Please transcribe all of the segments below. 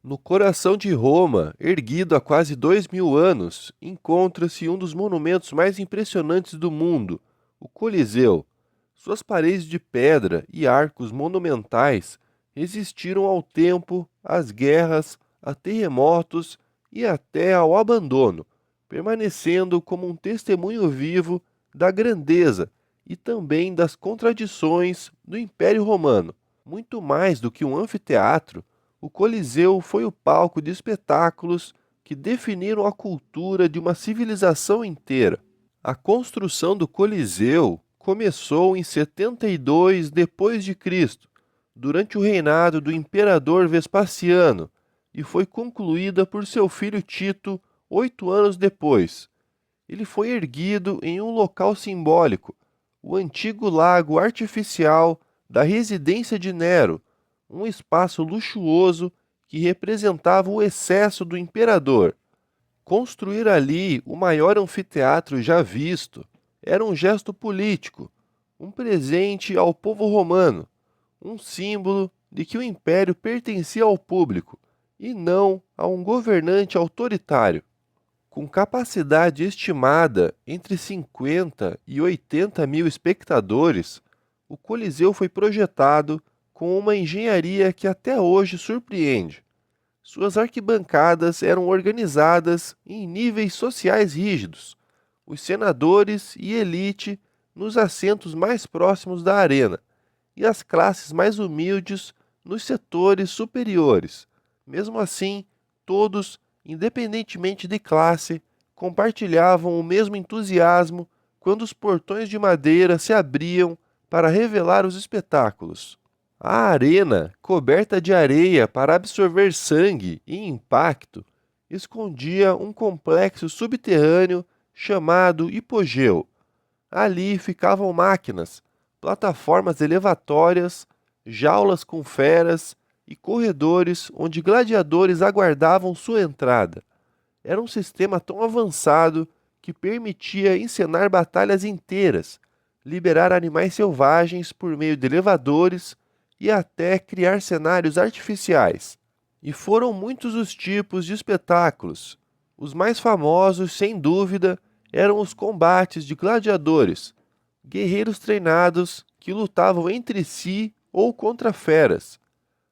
No coração de Roma, erguido há quase 2000 anos, encontra-se um dos monumentos mais impressionantes do mundo, o Coliseu. Suas paredes de pedra e arcos monumentais resistiram ao tempo, às guerras, a terremotos e até ao abandono, permanecendo como um testemunho vivo da grandeza e também das contradições do Império Romano. Muito mais do que um anfiteatro, o Coliseu foi o palco de espetáculos que definiram a cultura de uma civilização inteira. A construção do Coliseu começou em 72 depois de Cristo, durante o reinado do imperador Vespasiano, e foi concluída por seu filho Tito 8 anos depois. Ele foi erguido em um local simbólico, o antigo lago artificial da residência de Nero, um espaço luxuoso que representava o excesso do imperador. Construir ali o maior anfiteatro já visto era um gesto político, um presente ao povo romano, um símbolo de que o império pertencia ao público e não a um governante autoritário. Com capacidade estimada entre 50 e 80 mil espectadores, o Coliseu foi projetado com uma engenharia que até hoje surpreende. Suas arquibancadas eram organizadas em níveis sociais rígidos, os senadores e elite nos assentos mais próximos da arena, e as classes mais humildes nos setores superiores. Mesmo assim, todos, independentemente de classe, compartilhavam o mesmo entusiasmo quando os portões de madeira se abriam para revelar os espetáculos. A arena, coberta de areia para absorver sangue e impacto, escondia um complexo subterrâneo chamado hipogeu. Ali ficavam máquinas, plataformas elevatórias, jaulas com feras e corredores onde gladiadores aguardavam sua entrada. Era um sistema tão avançado que permitia encenar batalhas inteiras, liberar animais selvagens por meio de elevadores e até criar cenários artificiais. E foram muitos os tipos de espetáculos. Os mais famosos, sem dúvida, eram os combates de gladiadores, guerreiros treinados que lutavam entre si ou contra feras.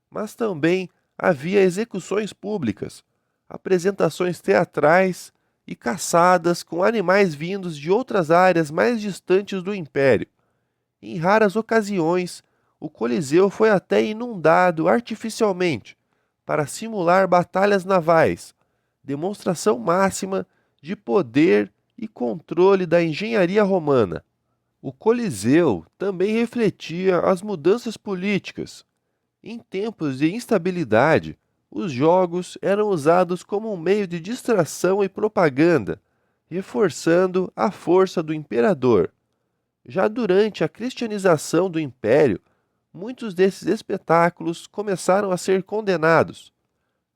Mas também havia execuções públicas, apresentações teatrais e caçadas com animais vindos de outras áreas mais distantes do império. Em raras ocasiões, o Coliseu foi até inundado artificialmente para simular batalhas navais, demonstração máxima de poder e controle da engenharia romana. O Coliseu também refletia as mudanças políticas. Em tempos de instabilidade, os jogos eram usados como um meio de distração e propaganda, reforçando a força do imperador. Já durante a cristianização do império, muitos desses espetáculos começaram a ser condenados.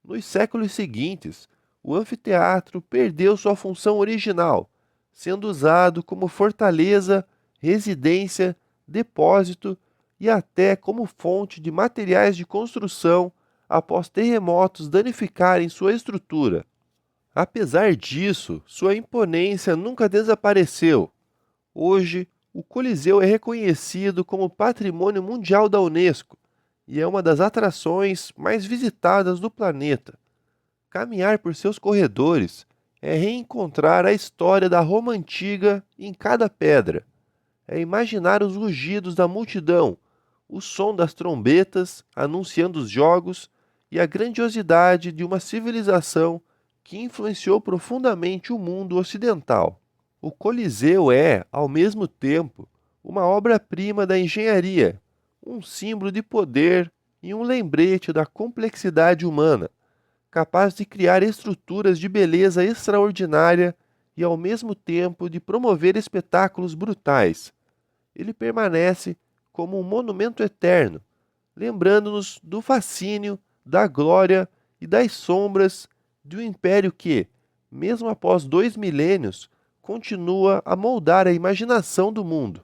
Nos séculos seguintes, o anfiteatro perdeu sua função original, sendo usado como fortaleza, residência, depósito e até como fonte de materiais de construção após terremotos danificarem sua estrutura. Apesar disso, sua imponência nunca desapareceu. Hoje, o Coliseu é reconhecido como Patrimônio Mundial da Unesco e é uma das atrações mais visitadas do planeta. Caminhar por seus corredores é reencontrar a história da Roma antiga em cada pedra. É imaginar os rugidos da multidão, o som das trombetas anunciando os jogos e a grandiosidade de uma civilização que influenciou profundamente o mundo ocidental. O Coliseu é, ao mesmo tempo, uma obra-prima da engenharia, um símbolo de poder e um lembrete da complexidade humana, capaz de criar estruturas de beleza extraordinária e, ao mesmo tempo, de promover espetáculos brutais. Ele permanece como um monumento eterno, lembrando-nos do fascínio, da glória e das sombras de um império que, mesmo após 2 milênios, continua a moldar a imaginação do mundo.